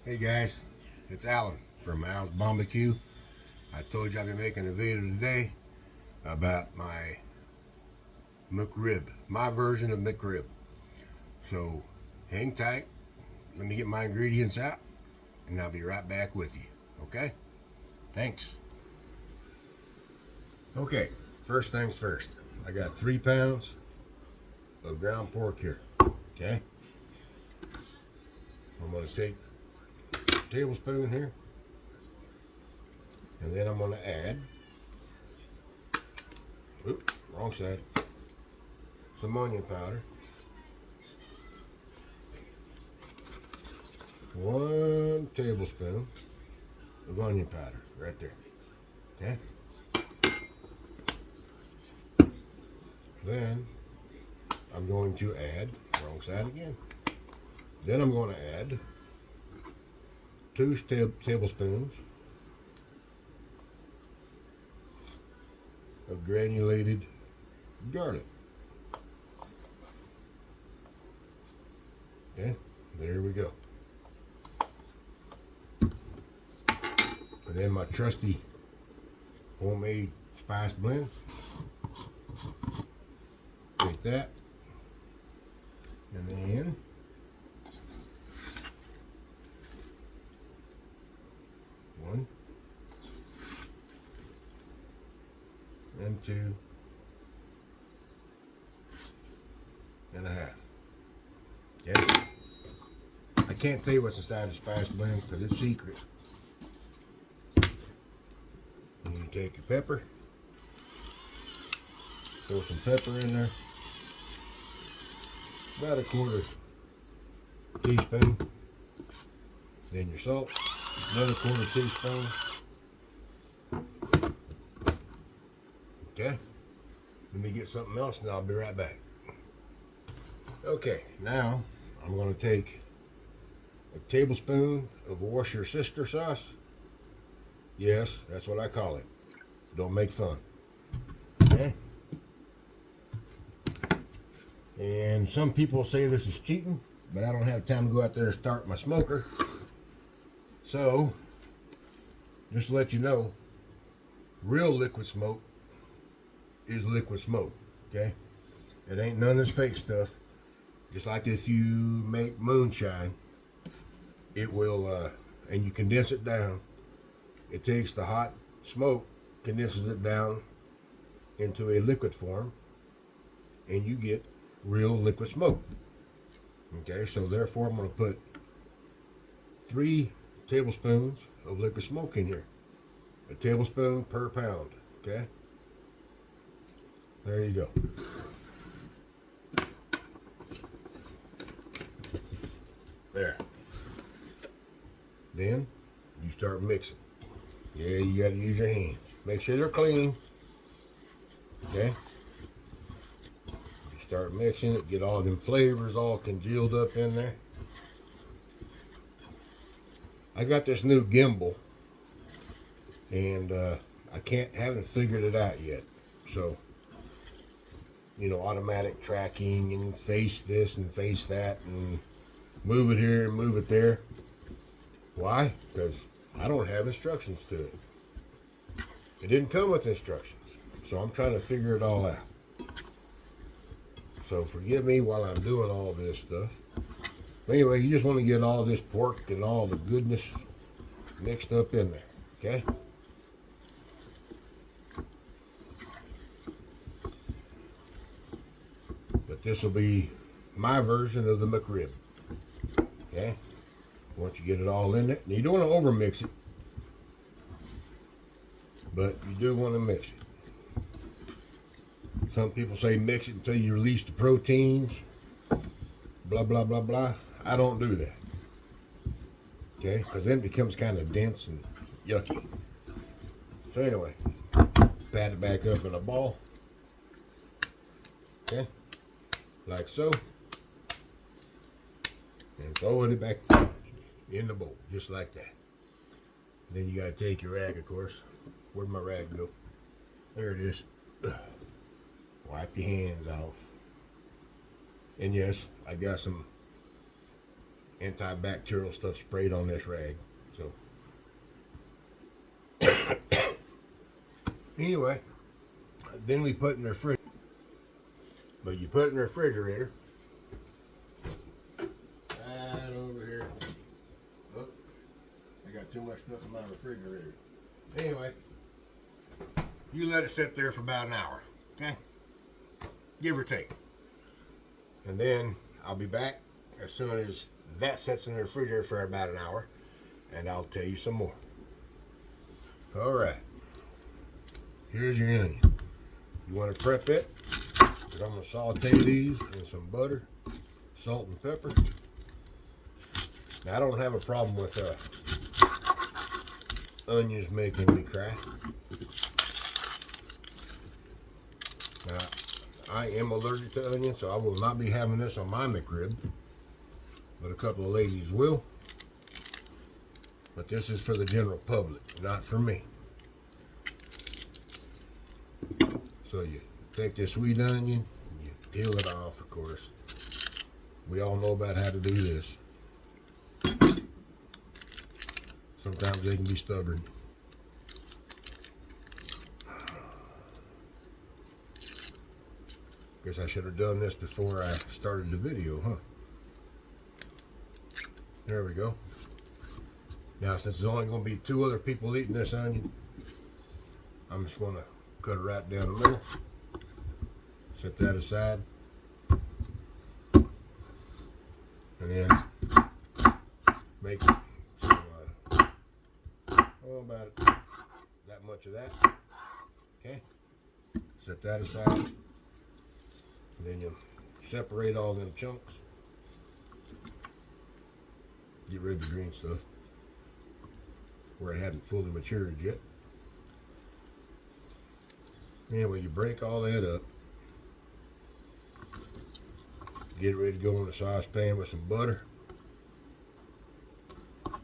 Hey guys, it's Alan from Al's Barbecue. I told you I'd be making a video today about my McRib, my version of McRib. So hang tight, let me get my ingredients out, and I'll be right back with you. Okay? Thanks. Okay, first things first. I got 3 pounds of ground pork here. Okay? I'm going to take a tablespoon here, and then I'm going to add, oops, wrong side, some onion powder. 1 tablespoon of onion powder right there. Okay? Then I'm going to add, wrong side again. Then I'm going to add 2 tablespoons of granulated garlic. Okay, there we go. And then my trusty homemade spice blend. Take that. And then one and 2 and a half. Okay. I can't tell you what's inside the spice blend because it's secret. And you take your pepper, throw some pepper in there, about a 1/4 teaspoon. Then your salt, another 1/4 teaspoon. Okay, let me get something else and I'll be right back. Okay, now I'm going to take a tablespoon of wash your sister sauce. Yes, that's what I call it. Don't make fun. Okay. And some people say this is cheating, but I don't have time to go out there and start my smoker. So, just to let you know, real liquid smoke is liquid smoke, okay? It ain't none of this fake stuff. Just like if you make moonshine, it will, and you condense it down, it takes the hot smoke, condenses it down into a liquid form, and you get real liquid smoke. Okay, so therefore I'm going to put 3 tablespoons of liquid smoke in here. A tablespoon per pound. Okay, there you go. There. Then you start mixing. Yeah, you got to use your hands. Make sure they're clean. Okay. You start mixing it, get all them flavors all congealed up in there. I got this new gimbal, and haven't figured it out yet. So, you know, automatic tracking and face this and face that and move it here and move it there. Why? Because I don't have instructions to it. It didn't come with instructions. So I'm trying to figure it all out. So forgive me while I'm doing all this stuff. But anyway, you just want to get all this pork and all the goodness mixed up in there. Okay? But this will be my version of the McRib. Okay? Once you get it all in there, you don't want to over mix it, but you do want to mix it. Some people say mix it until you release the proteins, blah, blah, blah, blah. I don't do that. Okay? Because then it becomes kind of dense and yucky. So anyway, pat it back up in a ball. Okay? Like so. And throw it back in the bowl, just like that. Then you gotta take your rag, of course. Where'd my rag go? There it is. Wipe your hands off. And yes, I got some antibacterial stuff sprayed on this rag. So anyway, then we put in the fridge. But you put it in the refrigerator. Right over here. Look, I got too much stuff in my refrigerator. Anyway, you let it sit there for about an hour, okay? Give or take. And then I'll be back as soon as that sits in the refrigerator for about an hour, and I'll tell you some more. All right. Here's your onion. You want to prep it? I'm going to saute these in some butter, salt, and pepper. Now, I don't have a problem with onions making me cry. Now, I am allergic to onions, so I will not be having this on my McRib. But a couple of ladies will. But this is for the general public, not for me. So you take this sweet onion, you peel it off, of course. We all know about how to do this. Sometimes they can be stubborn. Guess I should have done this before I started the video, huh? There we go. Now, since there's only going to be 2 other people eating this onion, I'm just going to cut it right down the middle. Set that aside. And then make some, about that much of that. Okay. Set that aside. And then you separate all them chunks. Get rid of the green stuff where it hadn't fully matured yet. Anyway, you break all that up. Get it ready to go in the saucepan with some butter.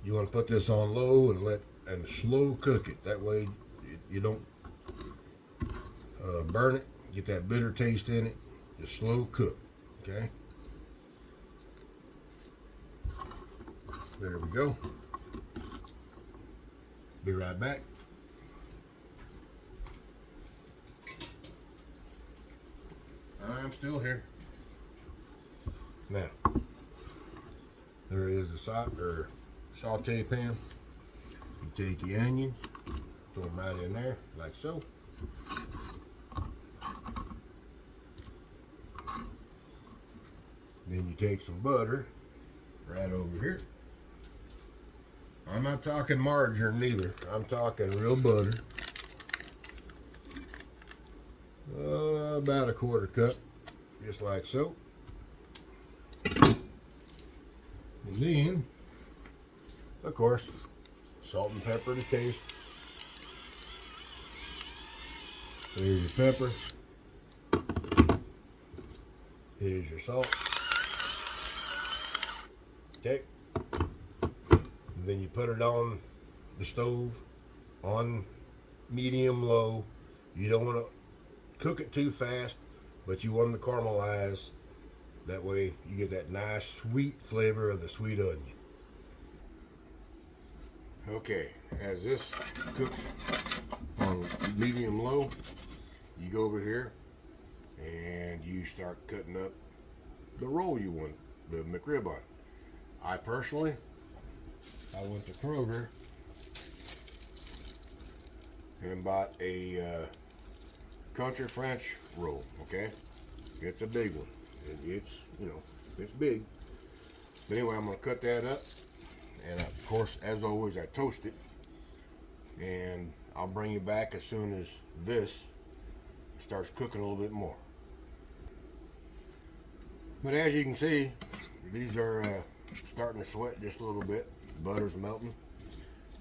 You want to put this on low and slow cook it. That way you don't burn it. Get that bitter taste in it. Just slow cook. Okay. There we go. Be right back. I'm still here. Now, there is a saute pan. You take the onions, throw them right in there, like so. Then you take some butter, right over here. I'm not talking margarine either. I'm talking real butter. About a 1/4 cup, just like so. And then, of course, salt and pepper to taste. Here's your pepper. Here's your salt. Okay. And then you put it on the stove on medium low. You don't want to cook it too fast, but you want them to caramelize. That way you get that nice sweet flavor of the sweet onion. Okay, as this cooks on medium low, you go over here and you start cutting up the roll you want the McRib on. I personally, I went to Kroger and bought a country French roll. Okay, it's a big one. It's, you know, it's big. But anyway, I'm going to cut that up. And of course, as always, I toast it. And I'll bring you back as soon as this starts cooking a little bit more. But as you can see, these are starting to sweat just a little bit. Butter's melting.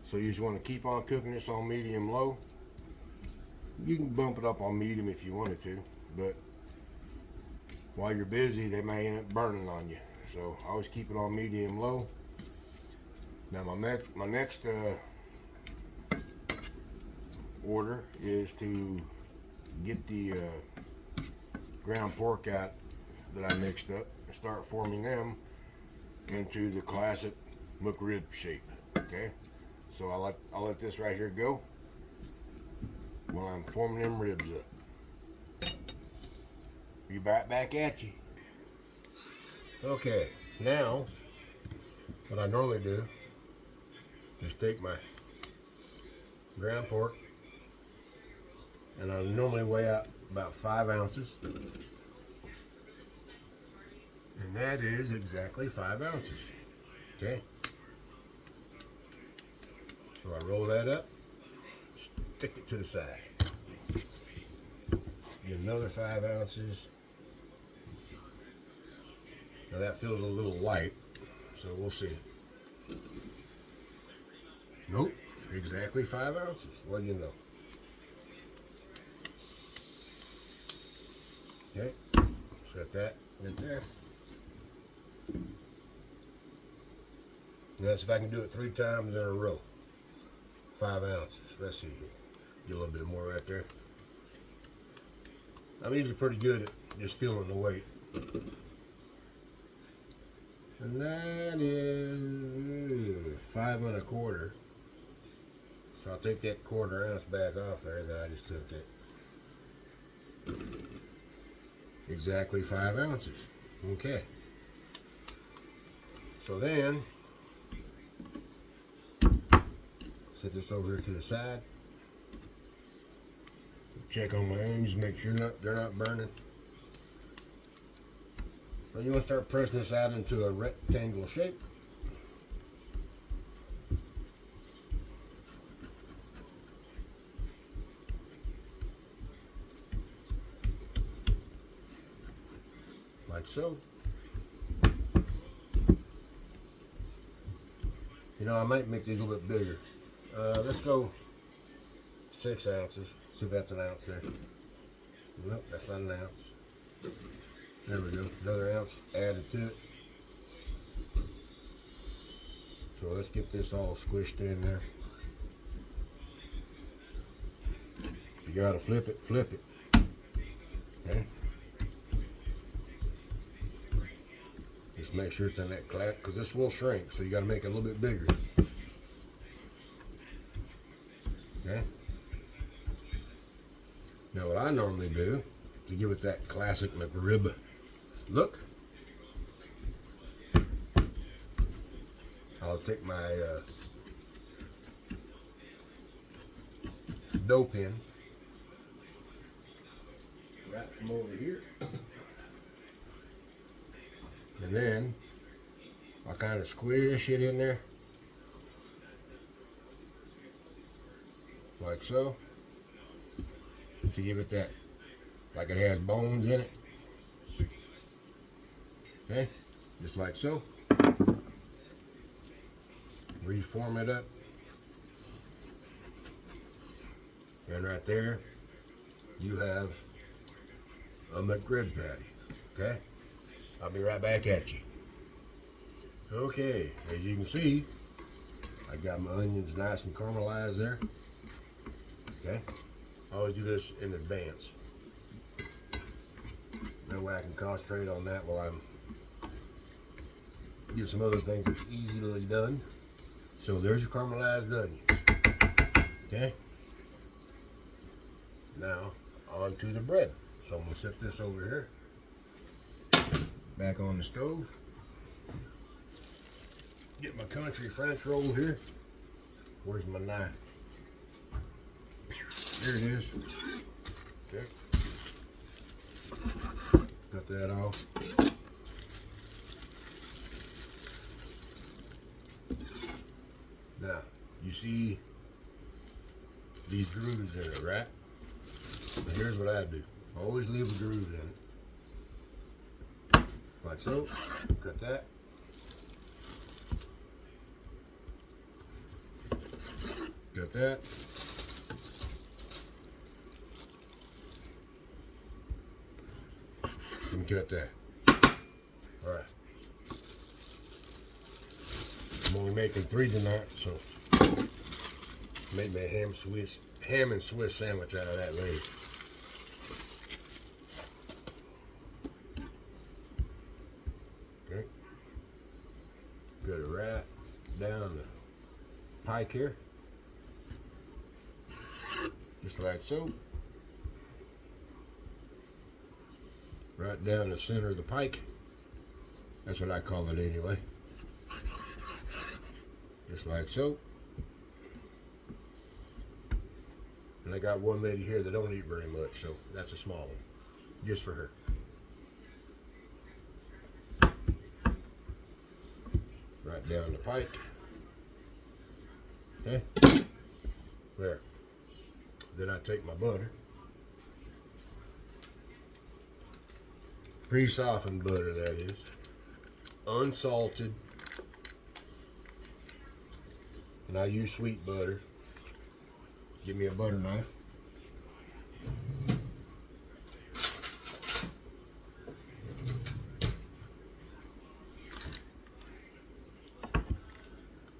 So you just want to keep on cooking this on medium low. You can bump it up on medium if you wanted to, but while you're busy, they may end up burning on you. So always keep it on medium low. Now my next order is to get the ground pork out that I mixed up and start forming them into the classic Mcrib shape. Okay, so I'll let this right here go while I'm forming them ribs up. Be right back at you. Okay, now what I normally do is take my ground pork, and I normally weigh out about 5 ounces, and that is exactly 5 ounces. Okay, so I roll that up, stick it to the side. Get another 5 ounces. Now that feels a little light, so we'll see. Nope, exactly 5 ounces. What do you know? Okay, set that in there. And that's if I can do it 3 times in a row. 5 ounces. Let's see here. Get a little bit more right there. I'm usually pretty good at just feeling the weight. And that is 5 1/4. So I'll take that 1/4 ounce back off there that I just took it. Exactly 5 ounces. Okay. So then, set this over here to the side. Check on my ends, make sure they're not burning. So you want to start pressing this out into a rectangle shape. Like so. You know, I might make these a little bit bigger. Let's go 6 ounces. See if that's an ounce there. Nope, that's not an ounce. There we go. Another ounce added to it. So let's get this all squished in there. If you gotta flip it, flip it. Okay. Just make sure it's in that clap, because this will shrink, so you gotta make it a little bit bigger. Okay. Now what I normally do to give it that classic Mcrib look, I'll take my dough pin right from over here, and then I'll kind of squish it in there like so, to give it that, like it has bones in it. Okay, just like so. Reform it up, and right there you have a Mcrib patty. Okay, I'll be right back at you. Okay, as you can see, I got my onions nice and caramelized there. Okay, I always do this in advance. That way I can concentrate on that while I'm do some other things that's easily done. So there's your caramelized onions. Okay. Now on to the bread. So I'm gonna set this over here. Back on the stove. Get my country French roll here. Where's my knife? Here it is. Okay. Cut that off. Now, you see these grooves in it, right? Now here's what I do. I always leave a groove in it. Like so. Cut that. Got that. And got that. Alright. I'm only making 3 tonight, so make me a ham and Swiss sandwich out of that later. Okay. butter right down the pike here. Just like so. Right down the center of the pike. That's what I call it anyway. Just like so. And I got one lady here that don't eat very much, so that's a small one. Just for her. Right down the pike. Okay. There. Then I take my butter. Pre-softened butter, that is. Unsalted. And I use sweet butter. Give me a butter knife.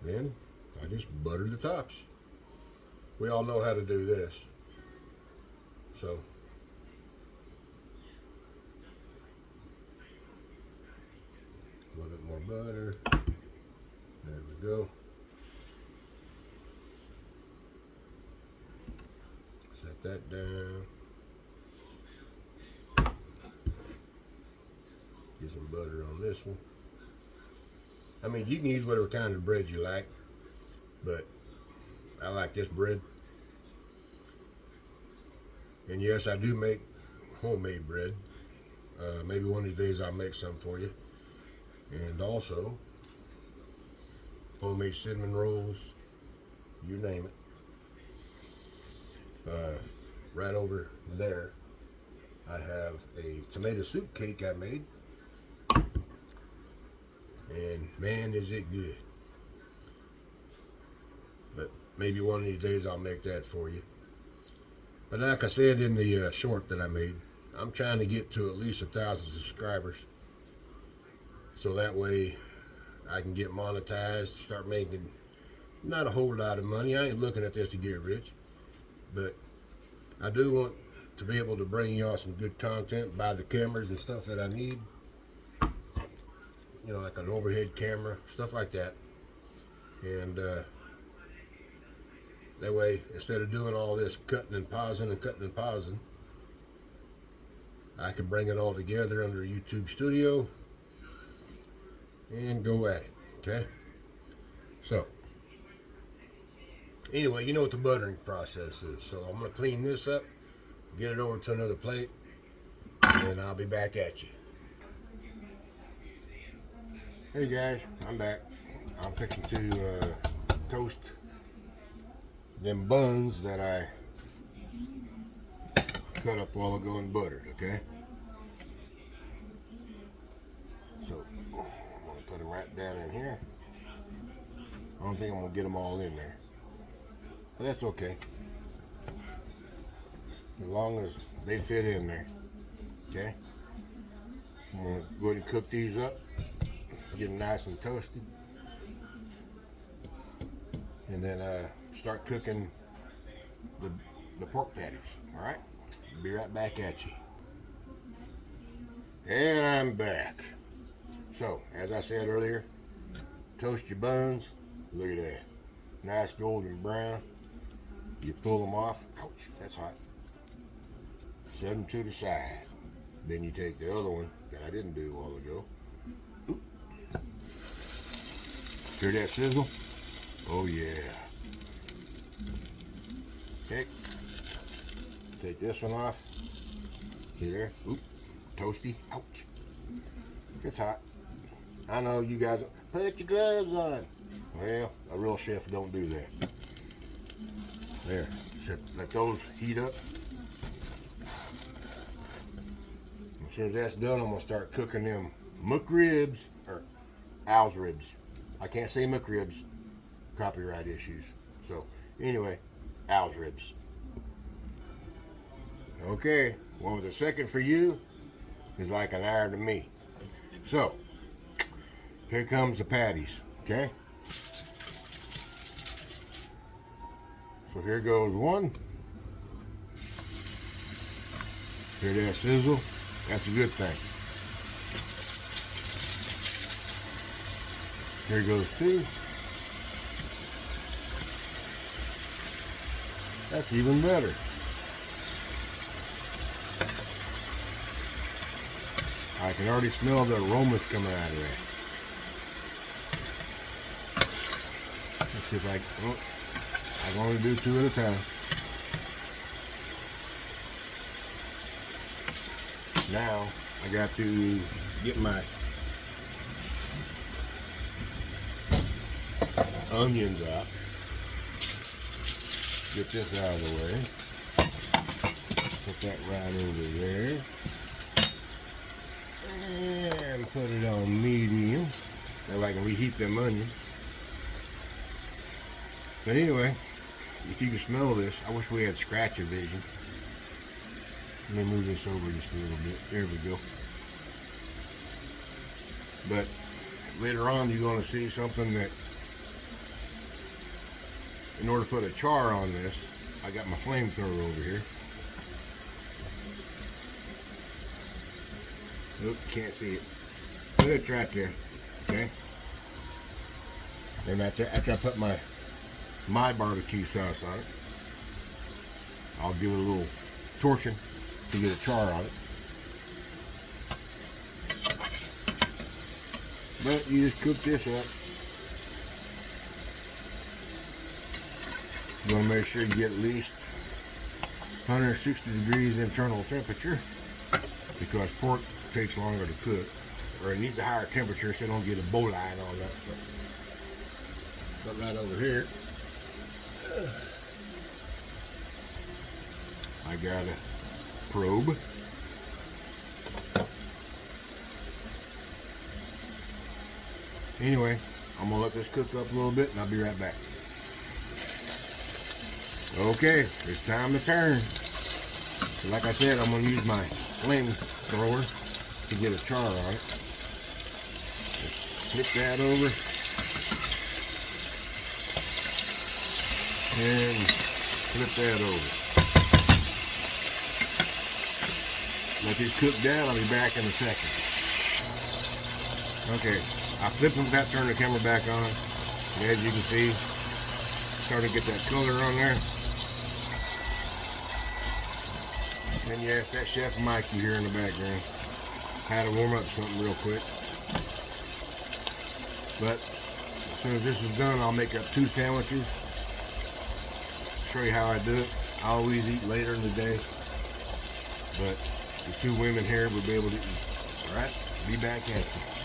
Then I just butter the tops. We all know how to do this. So a little bit more butter. There we go. Set that down. Get some butter on this one. I mean, you can use whatever kind of bread you like, but I like this bread. And yes, I do make homemade bread. Maybe one of these days I'll make some for you. And also, homemade cinnamon rolls, you name it. Right over there, I have a tomato soup cake I made. And man, is it good. But maybe one of these days I'll make that for you. But like I said in the short that I made, I'm trying to get to at least 1,000 subscribers. So that way I can get monetized, start making not a whole lot of money. I ain't looking at this to get rich. But I do want to be able to bring y'all some good content, buy the cameras and stuff that I need. You know, like an overhead camera, stuff like that. And that way, instead of doing all this cutting and pausing, I can bring it all together under YouTube Studio and go at it, okay? So, anyway, you know what the buttering process is. So I'm going to clean this up, get it over to another plate, and I'll be back at you. Hey guys, I'm back. I'm fixing to toast them buns that I cut up a while ago and buttered, okay? So, I'm going to put them right down in here. I don't think I'm going to get them all in there. But that's okay. As long as they fit in there, okay? I'm going to go ahead and cook these up. Get them nice and toasted, and then start cooking the pork patties. All right, be right back at you. And I'm back. So, as I said earlier, toast your buns. Look at that, nice golden brown. You pull them off. Ouch, that's hot. Set them to the side. Then you take the other one that I didn't do a while ago. Hear that sizzle? Oh yeah. Okay. Take this one off. See there? Oop. Toasty. Ouch. It's hot. I know you guys put your gloves on. Well, a real chef don't do that. There. Let those heat up. As soon as that's done, I'm gonna start cooking them Mcribs or owl's ribs. I can't say Mcribs, copyright issues. So anyway, owl's ribs. Okay, what was a second for you is like an hour to me. So here comes the patties, okay? So here goes one. Hear that sizzle? That's a good thing. Here goes 2. That's even better. I can already smell the aromas coming out of there. Let's see if I can only do 2 at a time. Now I got to get my onions out. Get this out of the way. Put that right over there. And put it on medium. That way I can reheat them onions. But anyway, if you can smell this, I wish we had scratcher vision. Let me move this over just a little bit. There we go. But later on you're going to see something that, in order to put a char on this, I got my flamethrower over here. Nope, can't see it. But it's right there. Okay. Then after I put my barbecue sauce on it, I'll give it a little torching to get a char on it. But you just cook this up. You want to make sure you get at least 160 degrees internal temperature, because pork takes longer to cook, or it needs a higher temperature so you don't get a bowline on that. Put right over here. I got a probe. Anyway, I'm gonna let this cook up a little bit and I'll be right back. Okay, it's time to turn. So like I said, I'm gonna use my flamethrower to get a char on it. Just flip that over. And flip that over. Let these cook down. I'll be back in a second. Okay, I flipped them without turning the camera back on. And as you can see, starting to get that color on there. And yes, that Chef Mike you hear in the background. Had to warm up something real quick. But as soon as this is done, I'll make up 2 sandwiches. Show you how I do it. I always eat later in the day, but the 2 women here will be able to eat. All right, be back at you.